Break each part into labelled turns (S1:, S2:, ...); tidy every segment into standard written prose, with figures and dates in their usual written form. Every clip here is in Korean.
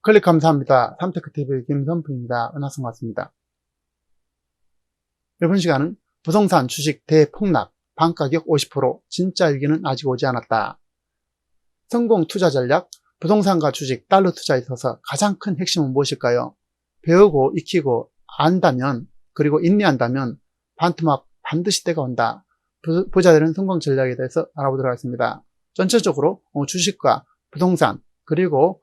S1: 클릭 감사합니다. 삼테크TV 김선프입니다. 은하성 맞습니다. 이번 시간은 부동산 주식 대폭락, 반가격 50%, 진짜 위기는 아직 오지 않았다. 성공 투자 전략, 부동산과 주식, 달러 투자에 있어서 가장 큰 핵심은 무엇일까요? 배우고 익히고 안다면, 그리고 인내한다면 반토막 반드시 때가 온다. 부자되는 성공 전략에 대해서 알아보도록 하겠습니다. 전체적으로 주식과 부동산 그리고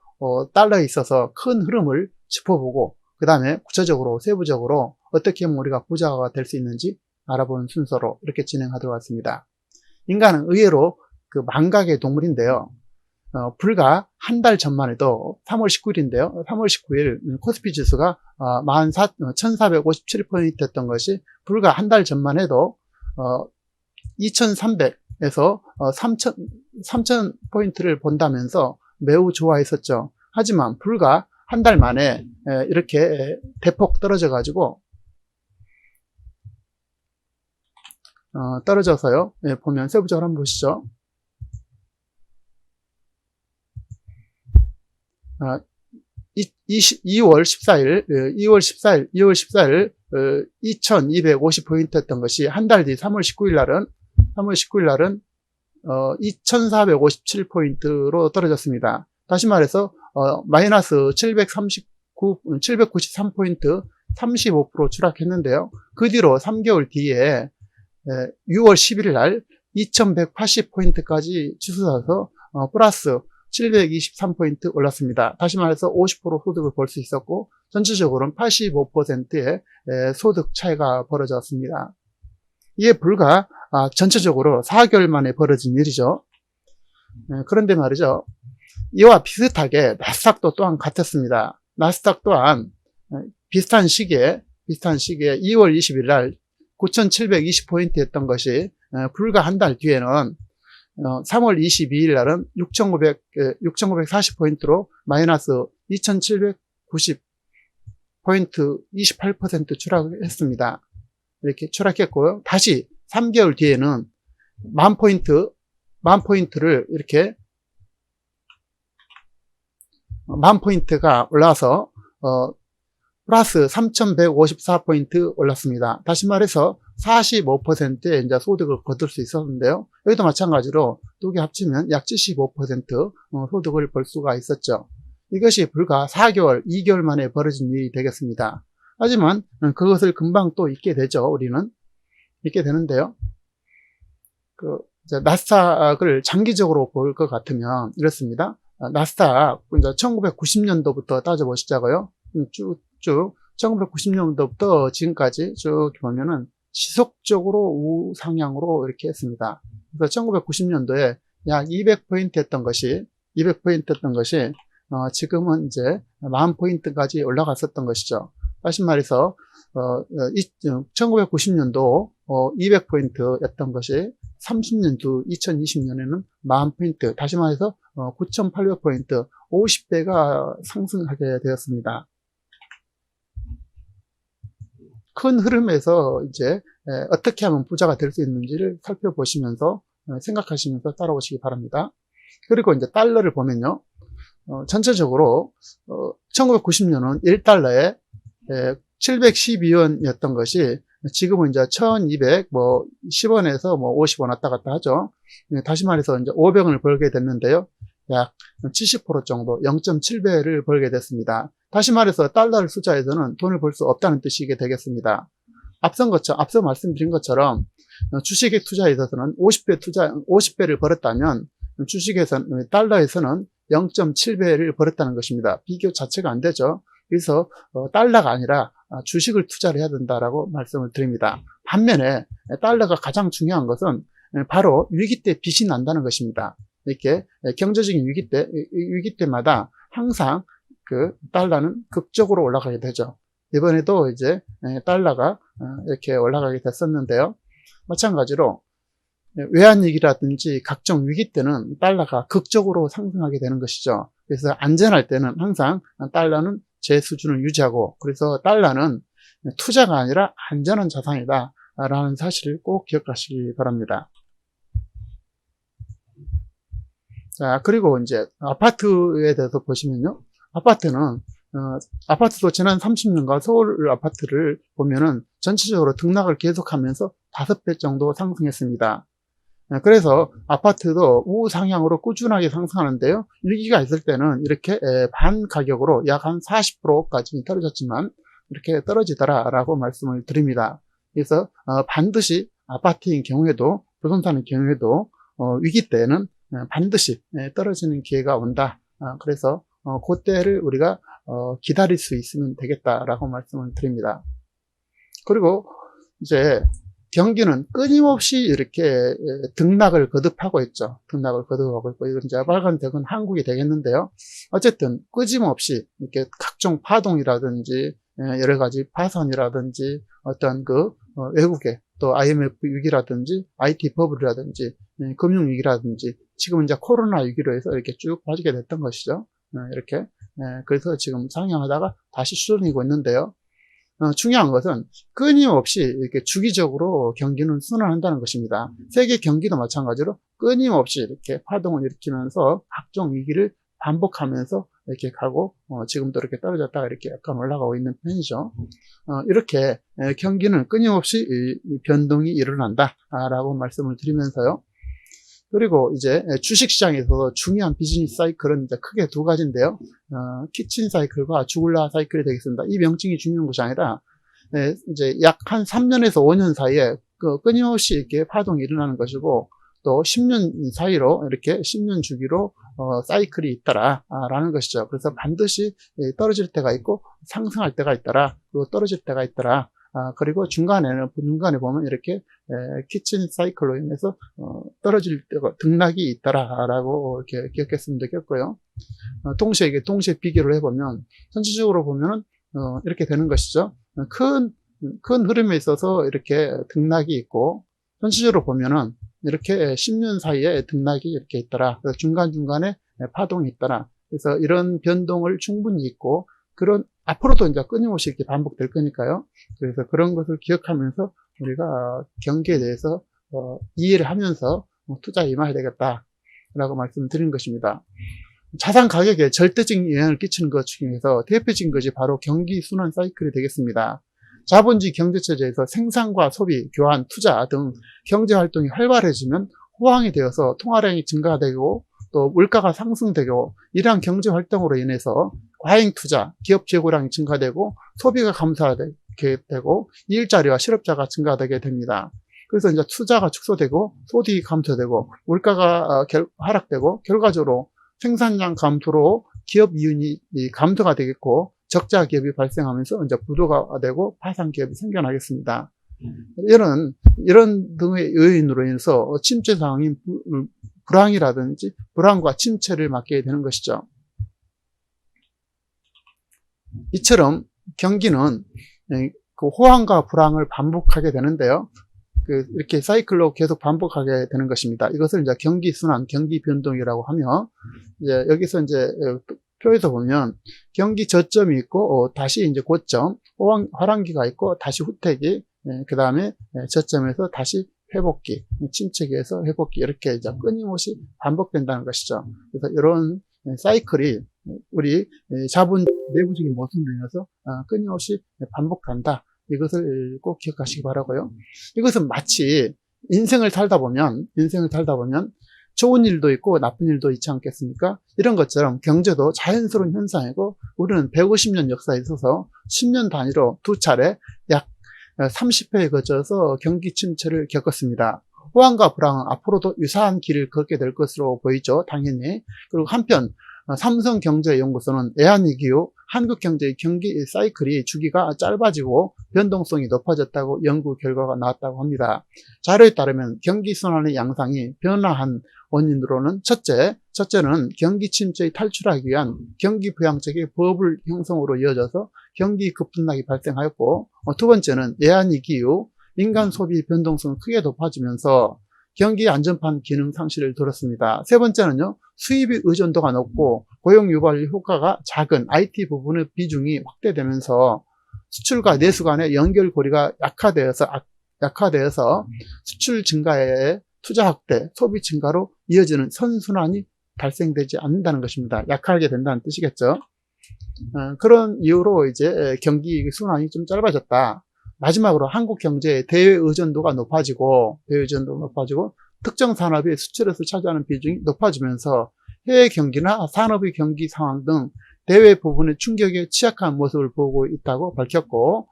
S1: 달러에 있어서 큰 흐름을 짚어보고 그 다음에 구체적으로 세부적으로 어떻게 하면 우리가 부자가 될 수 있는지 알아보는 순서로 이렇게 진행하도록 하겠습니다. 인간은 의외로 그 망각의 동물인데요. 불과 한 달 전만 해도 3월 19일인데요. 3월 19일 코스피 지수가 1457포인트였던 것이 불과 한 달 전만 해도 2300에서 3000포인트를 본다면서 매우 좋아했었죠. 하지만 불과 한 달 만에 이렇게 대폭 떨어져 가지고 떨어져서요. 보면 세부적으로 한번 보시죠. 2월 14일 2250포인트였던 것이 한 달 뒤 3월 19일 날은 2457포인트로 떨어졌습니다. 다시 말해서 마이너스 793포인트 35% 추락했는데요. 그 뒤로 3개월 뒤에 6월 11일 날 2180포인트까지 치솟아서 플러스 723포인트 올랐습니다. 다시 말해서 50% 소득을 벌 수 있었고 전체적으로는 85%의 소득 차이가 벌어졌습니다. 이에 불과 전체적으로 4개월 만에 벌어진 일이죠. 그런데 말이죠. 이와 비슷하게 나스닥도 또한 같았습니다. 나스닥 또한 비슷한 시기에 2월 20일 날 9720포인트였던 것이 불과 한 달 뒤에는 3월 22일 날은 6540포인트로 마이너스 2790포인트 28% 추락했습니다. 이렇게 추락했고요. 다시 3개월 뒤에는 만 포인트를 이렇게 만 포인트가 올라서 플러스 3154포인트 올랐습니다. 다시 말해서 45%의 이제 소득을 거둘 수 있었는데요. 여기도 마찬가지로 두 개 합치면 약 75% 소득을 벌 수가 있었죠. 이것이 불과 4개월, 2개월 만에 벌어진 일이 되겠습니다. 하지만 그것을 금방 또 잊게 되죠. 우리는 잊게 되는데요. 나스닥을 장기적으로 볼 것 같으면 이렇습니다. 나스닥 1990년도부터 따져보시자고요. 쭉 1990년도부터 지금까지 쭉 보면은 지속적으로 우상향으로 이렇게 했습니다. 그래서 1990년도에 약 200포인트였던 것이 지금은 이제 10,000포인트까지 올라갔었던 것이죠. 다시 말해서 1990년도 200포인트였던 것이 30년 후 2020년에는 10,000포인트, 다시 말해서 9,800포인트 50배가 상승하게 되었습니다. 큰 흐름에서 이제 어떻게 하면 부자가 될 수 있는지를 살펴보시면서 생각하시면서 따라오시기 바랍니다. 그리고 이제 달러를 보면요. 전체적으로 1990년은 1달러에 712원이었던 것이 지금은 이제 1210원에서 50원 왔다 갔다 하죠. 다시 말해서 이제 500원을 벌게 됐는데요. 약 70% 정도 0.7배를 벌게 됐습니다. 다시 말해서 달러를 투자해서는 돈을 벌 수 없다는 뜻이게 되겠습니다. 앞서 말씀드린 것처럼 주식에 투자에 있어서는 50배를 벌었다면 달러에서는 0.7배를 벌었다는 것입니다. 비교 자체가 안 되죠. 그래서 달러가 아니라 주식을 투자를 해야 된다라고 말씀을 드립니다. 반면에 달러가 가장 중요한 것은 바로 위기 때 빚이 난다는 것입니다. 이렇게 경제적인 위기 때마다 항상 그 달러는 극적으로 올라가게 되죠. 이번에도 이제 달러가 이렇게 올라가게 됐었는데요. 마찬가지로 외환위기라든지 각종 위기 때는 달러가 극적으로 상승하게 되는 것이죠. 그래서 안전할 때는 항상 달러는 제 수준을 유지하고, 그래서 달러는 투자가 아니라 안전한 자산이다 라는 사실을 꼭 기억하시기 바랍니다. 자, 그리고 이제 아파트에 대해서 보시면요. 아파트는 아파트도 지난 30년간 서울 아파트를 보면은 전체적으로 등락을 계속하면서 5배 정도 상승했습니다. 그래서 아파트도 우상향으로 꾸준하게 상승하는데요. 위기가 있을 때는 이렇게 반 가격으로 약 한 40%까지 떨어졌지만 이렇게 떨어지더라라고 말씀을 드립니다. 그래서 반드시 아파트인 경우에도 부동산의 경우에도 위기 때는 반드시 떨어지는 기회가 온다. 그래서 그때를 우리가 기다릴 수 있으면 되겠다라고 말씀을 드립니다. 그리고 이제 경기는 끊임없이 이렇게 등락을 거듭하고 있죠. 등락을 거듭하고 있고, 이건 이제 빨간색은 한국이 되겠는데요. 어쨌든 끊임없이 이렇게 각종 파동이라든지 여러 가지 파산이라든지 어떤 외국의 또 IMF 위기라든지 IT 버블이라든지 금융 위기라든지 지금 이제 코로나 위기로 해서 이렇게 쭉 빠지게 됐던 것이죠. 이렇게 그래서 지금 상향하다가 다시 수렴이고 있는데요. 중요한 것은 끊임없이 이렇게 주기적으로 경기는 순환한다는 것입니다. 세계 경기도 마찬가지로 끊임없이 이렇게 파동을 일으키면서 각종 위기를 반복하면서 이렇게 가고 지금도 이렇게 떨어졌다가 이렇게 약간 올라가고 있는 편이죠. 이렇게 경기는 끊임없이 변동이 일어난다라고 말씀을 드리면서요. 그리고 이제 주식시장에서 중요한 비즈니스 사이클은 이제 크게 두 가지인데요. 키친 사이클과 주글라 사이클이 되겠습니다. 이 명칭이 중요한 것이 아니라, 이제 약 한 3년에서 5년 사이에 끊임없이 이렇게 파동이 일어나는 것이고, 또 10년 사이로 이렇게 10년 주기로 사이클이 있더라라는 것이죠. 그래서 반드시 떨어질 때가 있고 상승할 때가 있더라, 그리고 떨어질 때가 있더라. 그리고 중간에 보면 이렇게 키친 사이클로 인해서 떨어질 때가 등락이 있다라고 이렇게 기억했으면 되겠고요. 동시에 비교를 해보면 전체적으로 보면은 이렇게 되는 것이죠. 큰 흐름에 있어서 이렇게 등락이 있고, 전체적으로 보면은 이렇게 10년 사이에 등락이 이렇게 있더라. 그래서 중간중간에 파동이 있더라. 그래서 이런 변동을 충분히 있고, 앞으로도 이제 끊임없이 이렇게 반복될 거니까요. 그래서 그런 것을 기억하면서 우리가 경기에 대해서 이해를 하면서 투자에 임해야 되겠다라고 말씀드린 것입니다. 자산 가격에 절대적인 영향을 끼치는 것 중에서 대표적인 것이 바로 경기 순환 사이클이 되겠습니다. 자본주의 경제체제에서 생산과 소비, 교환, 투자 등 경제활동이 활발해지면 호황이 되어서 통화량이 증가되고 또 물가가 상승되고, 이러한 경제활동으로 인해서 과잉 투자, 기업 재고량이 증가되고 소비가 감소하게 되고 일자리와 실업자가 증가되게 됩니다. 그래서 이제 투자가 축소되고 소득이 감소되고 물가가 하락되고, 결과적으로 생산량 감소로 기업 이윤이 감소가 되겠고, 적자 기업이 발생하면서 이제 부도가 되고 파산 기업이 생겨나겠습니다. 이런 등의 요인으로 인해서 침체 상황인 불황이라든지 불황과 침체를 맞게 되는 것이죠. 이처럼 경기는 호황과 불황을 반복하게 되는데요. 이렇게 사이클로 계속 반복하게 되는 것입니다. 이것을 이제 경기 순환, 경기 변동이라고 하며, 이제 여기서 이제 표에서 보면 경기 저점이 있고 다시 이제 고점, 화랑기가 있고 다시 후퇴기, 그 다음에 저점에서 다시 회복기, 침체기에서 회복기, 이렇게 이제 끊임없이 반복된다는 것이죠. 그래서 이런 사이클이 우리 자본 내부적인 모습으로 인해서 끊임없이 반복한다. 이것을 꼭 기억하시기 바라고요. 이것은 마치 인생을 살다 보면 좋은 일도 있고 나쁜 일도 있지 않겠습니까? 이런 것처럼 경제도 자연스러운 현상이고, 우리는 150년 역사에 있어서 10년 단위로 두 차례 약 30회에 거쳐서 경기 침체를 겪었습니다. 호황과 불황은 앞으로도 유사한 길을 걷게 될 것으로 보이죠, 당연히. 그리고 한편 삼성경제연구소는 외환위기 후 한국경제의 경기 사이클이 주기가 짧아지고 변동성이 높아졌다고 연구 결과가 나왔다고 합니다. 자료에 따르면 경기 순환의 양상이 변화한 원인으로는 첫째는 경기 침체에 탈출하기 위한 경기 부양책의 버블 형성으로 이어져서 경기 급등락이 발생하였고, 두 번째는 외환위기 이후 민간 소비 변동성이 크게 높아지면서 경기 안전판 기능 상실을 들었습니다. 세 번째는요, 수입의 의존도가 높고 고용 유발 효과가 작은 IT 부분의 비중이 확대되면서 수출과 내수 간의 연결고리가 약화되어서 수출 증가에 투자 확대, 소비 증가로 이어지는 선순환이 발생되지 않는다는 것입니다. 약하게 된다는 뜻이겠죠. 그런 이유로 이제 경기 순환이 좀 짧아졌다. 마지막으로 한국 경제의 대외 의존도가 높아지고 특정 산업의 수출에서 차지하는 비중이 높아지면서 해외 경기나 산업의 경기 상황 등 대외 부분의 충격에 취약한 모습을 보고 있다고 밝혔고,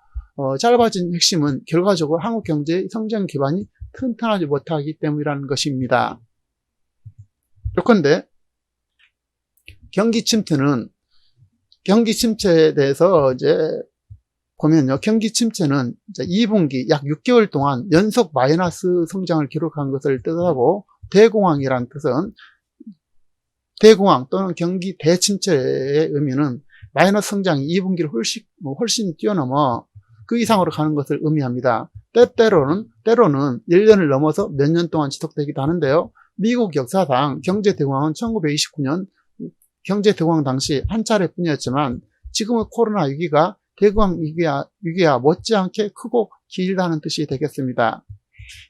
S1: 짧아진 핵심은 결과적으로 한국 경제의 성장 기반이 튼튼하지 못하기 때문이라는 것입니다. 요컨대 경기 침체에 대해서 이제 보면요, 경기 침체는 이제 2분기 약 6개월 동안 연속 마이너스 성장을 기록한 것을 뜻하고, 대공황이란 뜻은 대공황 또는 경기 대침체의 의미는 마이너스 성장이 2분기를 훨씬 뛰어넘어 그 이상으로 가는 것을 의미합니다. 때로는 1년을 넘어서 몇 년 동안 지속되기도 하는데요. 미국 역사상 경제 대공황은 1929년 경제 대공황 당시 한 차례뿐이었지만, 지금의 코로나 위기가 대공황 위기와 못지않게 크고 길다는 뜻이 되겠습니다.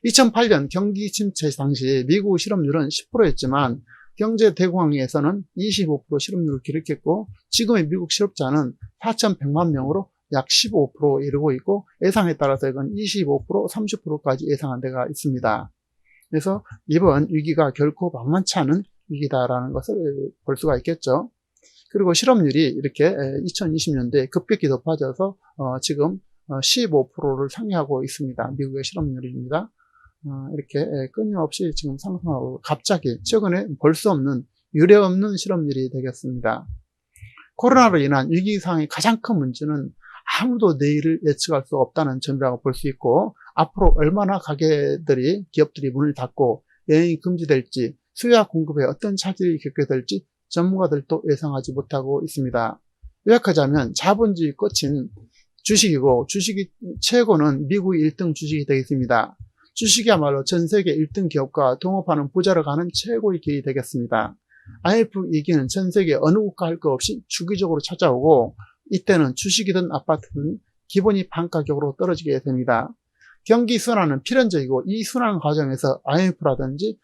S1: 2008년 경기 침체 당시 미국 실업률은 10%였지만 경제 대공황에서는 25% 실업률을 기록했고, 지금의 미국 실업자는 4,100만 명으로 약 15% 이르고 있고, 예상에 따라서 이건 25%, 30%까지 예상한 데가 있습니다. 그래서 이번 위기가 결코 만만치 않은 위기다라는 것을 볼 수가 있겠죠. 그리고 실업률이 이렇게 2020년도에 급격히 높아져서 지금 15%를 상회하고 있습니다. 미국의 실업률입니다. 이렇게 끊임없이 지금 상승하고, 갑자기 최근에 볼 수 없는, 유례 없는 실업률이 되겠습니다. 코로나로 인한 위기 상황의 가장 큰 문제는 아무도 내일을 예측할 수 없다는 점이라고 볼 수 있고, 앞으로 얼마나 기업들이 문을 닫고 여행이 금지될지, 수요와 공급에 어떤 차질이 겪게 될지 전문가들도 예상하지 못하고 있습니다. 요약하자면 자본주의 끝인 주식이고, 주식이 최고는 미국 1등 주식이 되겠습니다. 주식이야말로 전 세계 1등 기업과 동업하는 부자로 가는 최고의 길이 되겠습니다. IMF 위기는 전 세계 어느 국가 할 것 없이 주기적으로 찾아오고, 이때는 주식이든 아파트든 기본이 반가격으로 떨어지게 됩니다. 경기 순환은 필연적이고, 이 순환 과정에서 IMF라든지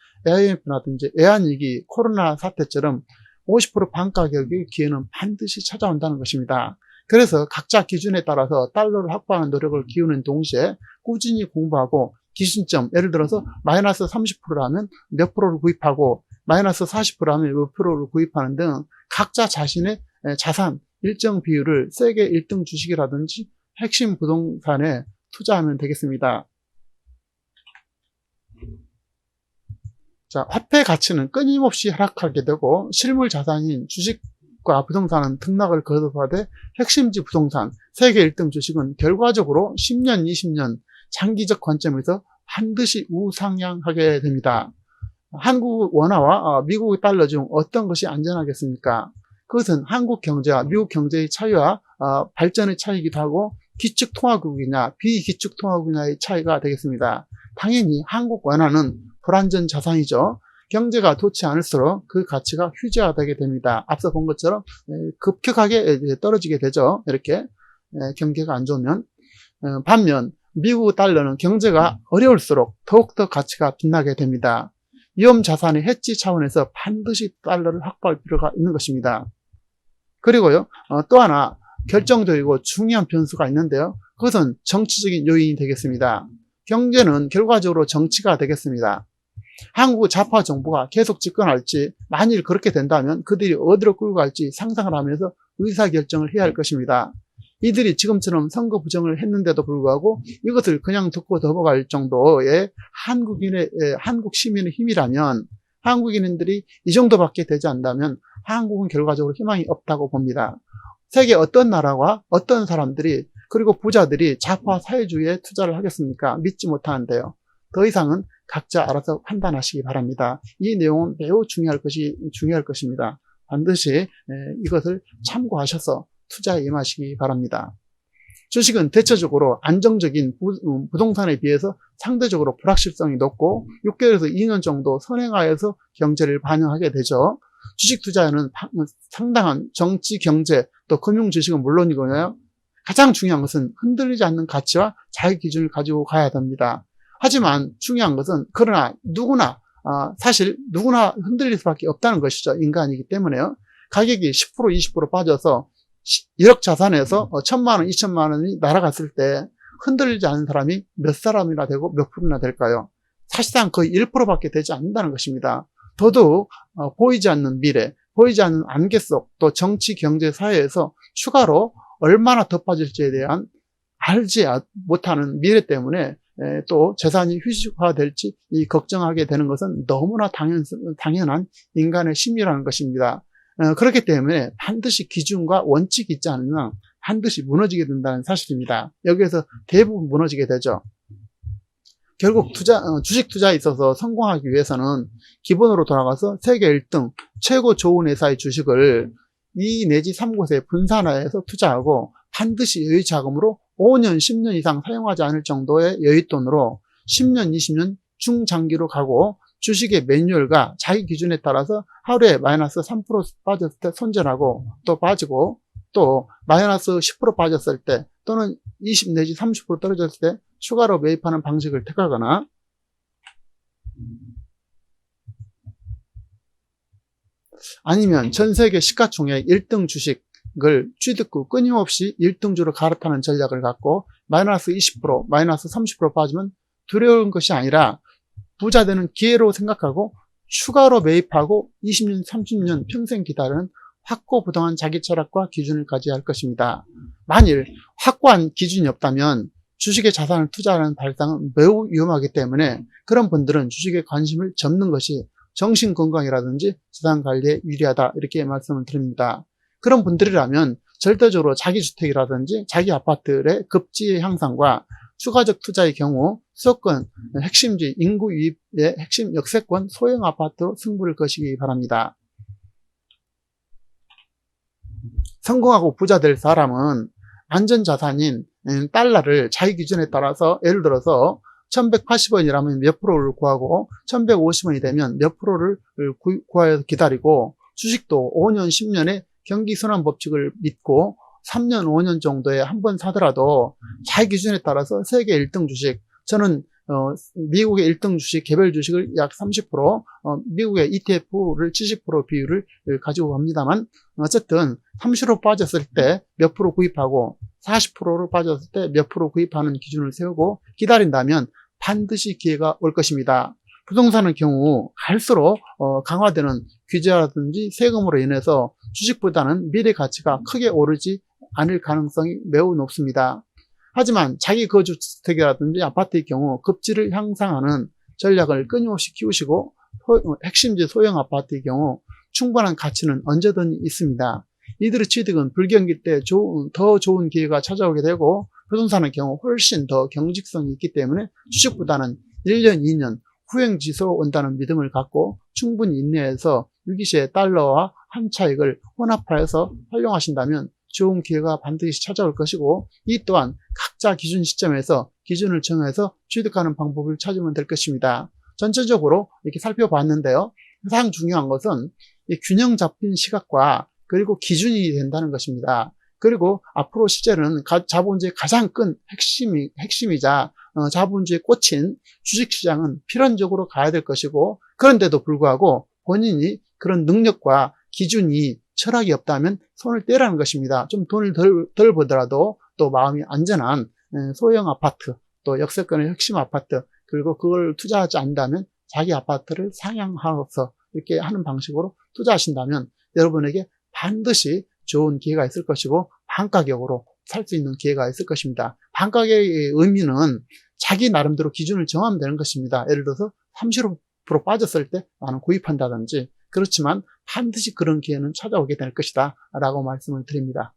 S1: 외환위기, 코로나 사태처럼 50% 반가격의 기회는 반드시 찾아온다는 것입니다. 그래서 각자 기준에 따라서 달러를 확보하는 노력을 기우는 동시에 꾸준히 공부하고, 기준점, 예를 들어서 마이너스 30%라면 몇 프로를 구입하고, 마이너스 40%라면 몇 프로를 구입하는 등 각자 자신의 자산 일정 비율을 세계 1등 주식이라든지 핵심 부동산에 투자하면 되겠습니다. 자, 화폐 가치는 끊임없이 하락하게 되고, 실물 자산인 주식과 부동산은 등락을 거듭하되, 핵심지 부동산, 세계 1등 주식은 결과적으로 10년, 20년 장기적 관점에서 반드시 우상향하게 됩니다. 한국 원화와 미국의 달러 중 어떤 것이 안전하겠습니까? 그것은 한국 경제와 미국 경제의 차이와 발전의 차이이기도 하고, 기축통화국이냐 비기축통화국이냐의 차이가 되겠습니다. 당연히 한국 원화는 불안전 자산이죠. 경제가 좋지 않을수록 그 가치가 휴지화되게 됩니다. 앞서 본 것처럼 급격하게 떨어지게 되죠. 이렇게 경기가 안 좋으면. 반면 미국 달러는 경제가 어려울수록 더욱더 가치가 빛나게 됩니다. 위험 자산의 해지 차원에서 반드시 달러를 확보할 필요가 있는 것입니다. 그리고요, 또 하나 결정적이고 중요한 변수가 있는데요. 그것은 정치적인 요인이 되겠습니다. 경제는 결과적으로 정치가 되겠습니다. 한국 좌파 정부가 계속 집권할지, 만일 그렇게 된다면 그들이 어디로 끌고 갈지 상상을 하면서 의사결정을 해야 할 것입니다. 이들이 지금처럼 선거 부정을 했는데도 불구하고 이것을 그냥 듣고 넘어갈 정도의 한국 시민의 힘이라면, 한국인들이 이 정도밖에 되지 않다면 한국은 결과적으로 희망이 없다고 봅니다. 세계 어떤 나라와 어떤 사람들이, 그리고 부자들이 좌파 사회주의에 투자를 하겠습니까? 믿지 못하는데요. 더 이상은 각자 알아서 판단하시기 바랍니다. 이 내용은 매우 중요할 것입니다. 반드시 이것을 참고하셔서 투자에 임하시기 바랍니다. 주식은 대체적으로 안정적인 부동산에 비해서 상대적으로 불확실성이 높고 6개월에서 2년 정도 선행하여서 경제를 반영하게 되죠. 주식 투자에는 상당한 정치, 경제, 또 금융 지식은 물론이고요. 가장 중요한 것은 흔들리지 않는 가치와 자기 기준을 가지고 가야 됩니다. 하지만 중요한 것은, 그러나 사실 누구나 흔들릴 수밖에 없다는 것이죠. 인간이기 때문에요. 가격이 10% 20% 빠져서 1억 자산에서 1,000만 원, 2천만 원이 날아갔을 때 흔들리지 않은 사람이 몇 사람이나 되고 몇 프로나 될까요? 사실상 거의 1%밖에 되지 않는다는 것입니다. 더더욱 보이지 않는 미래, 보이지 않는 안개 속 또 정치, 경제, 사회에서 추가로 얼마나 더 빠질지에 대한 알지 못하는 미래 때문에 또 재산이 휴식화될지 걱정하게 되는 것은 너무나 당연한 인간의 심리라는 것입니다. 그렇기 때문에 반드시 기준과 원칙이 있지 않으면 반드시 무너지게 된다는 사실입니다. 여기에서 대부분 무너지게 되죠. 결국 주식 투자에 있어서 성공하기 위해서는 기본으로 돌아가서 세계 1등 최고 좋은 회사의 주식을 2 내지 3곳에 분산해서 투자하고 반드시 여유 자금으로 5년, 10년 이상 사용하지 않을 정도의 여윳돈으로 10년, 20년 중장기로 가고 주식의 매뉴얼과 자기 기준에 따라서 하루에 마이너스 3% 빠졌을 때 손절하고 또 빠지고 또 마이너스 10% 빠졌을 때 또는 20 내지 30% 떨어졌을 때 추가로 매입하는 방식을 택하거나 아니면 전 세계 시가총액 1등 주식을 취득 후 끊임없이 1등주로 갈아타는 전략을 갖고 마이너스 20%, 마이너스 30% 빠지면 두려운 것이 아니라 부자 되는 기회로 생각하고 추가로 매입하고 20년, 30년 평생 기다리는 확고부동한 자기 철학과 기준을 가져야 할 것입니다. 만일 확고한 기준이 없다면 주식에 자산을 투자하는 발상은 매우 위험하기 때문에 그런 분들은 주식에 관심을 접는 것이 정신건강이라든지 재산관리에 유리하다 이렇게 말씀을 드립니다. 그런 분들이라면 절대적으로 자기 주택이라든지 자기 아파트의 급지 향상과 추가적 투자의 경우 수도권 핵심지 인구 유입의 핵심 역세권 소형 아파트로 승부를 거시기 바랍니다. 성공하고 부자 될 사람은 안전자산인 달러를 자기 기준에 따라서 예를 들어서 1180원이라면 몇 프로를 구하고 1150원이 되면 몇 프로를 구하여 기다리고 주식도 5년, 10년의 경기순환 법칙을 믿고 3년, 5년 정도에 한 번 사더라도 자기 기준에 따라서 세계 1등 주식, 저는 미국의 1등 주식, 개별 주식을 약 30%, 미국의 ETF를 70% 비율을 가지고 갑니다만 어쨌든 30% 빠졌을 때 몇 프로 구입하고 40%로 빠졌을 때 몇 프로 구입하는 기준을 세우고 기다린다면 반드시 기회가 올 것입니다. 부동산의 경우 갈수록 강화되는 규제라든지 세금으로 인해서 주식보다는 미래 가치가 크게 오르지 않을 가능성이 매우 높습니다. 하지만 자기 거주주택이라든지 아파트의 경우 급지를 향상하는 전략을 끊임없이 키우시고 핵심지 소형 아파트의 경우 충분한 가치는 언제든 있습니다. 이들의 취득은 불경기 때 더 좋은 기회가 찾아오게 되고 부동산의 경우 훨씬 더 경직성이 있기 때문에 주식보다는 1년, 2년 후행지수로 온다는 믿음을 갖고 충분히 인내해서 위기시에 달러와 한 차익을 혼합하여서 활용하신다면 좋은 기회가 반드시 찾아올 것이고 이 또한 각자 기준 시점에서 기준을 정해서 취득하는 방법을 찾으면 될 것입니다. 전체적으로 이렇게 살펴봤는데요. 가장 중요한 것은 이 균형 잡힌 시각과 그리고 기준이 된다는 것입니다. 그리고 앞으로 실제는 자본주의의 가장 큰 핵심이자 자본주의의 꽃인 주식시장은 필연적으로 가야 될 것이고 그런데도 불구하고 본인이 그런 능력과 기준이 철학이 없다면 손을 떼라는 것입니다. 좀 돈을 덜 벌더라도 또 마음이 안전한 소형 아파트 또 역세권의 핵심 아파트 그리고 그걸 투자하지 않는다면 자기 아파트를 상향하여서 이렇게 하는 방식으로 투자하신다면 여러분에게 반드시 좋은 기회가 있을 것이고 반가격으로 살 수 있는 기회가 있을 것입니다. 반가격의 의미는 자기 나름대로 기준을 정하면 되는 것입니다. 예를 들어서 30% 빠졌을 때 나는 구입한다든지 그렇지만 반드시 그런 기회는 찾아오게 될 것이다 라고 말씀을 드립니다.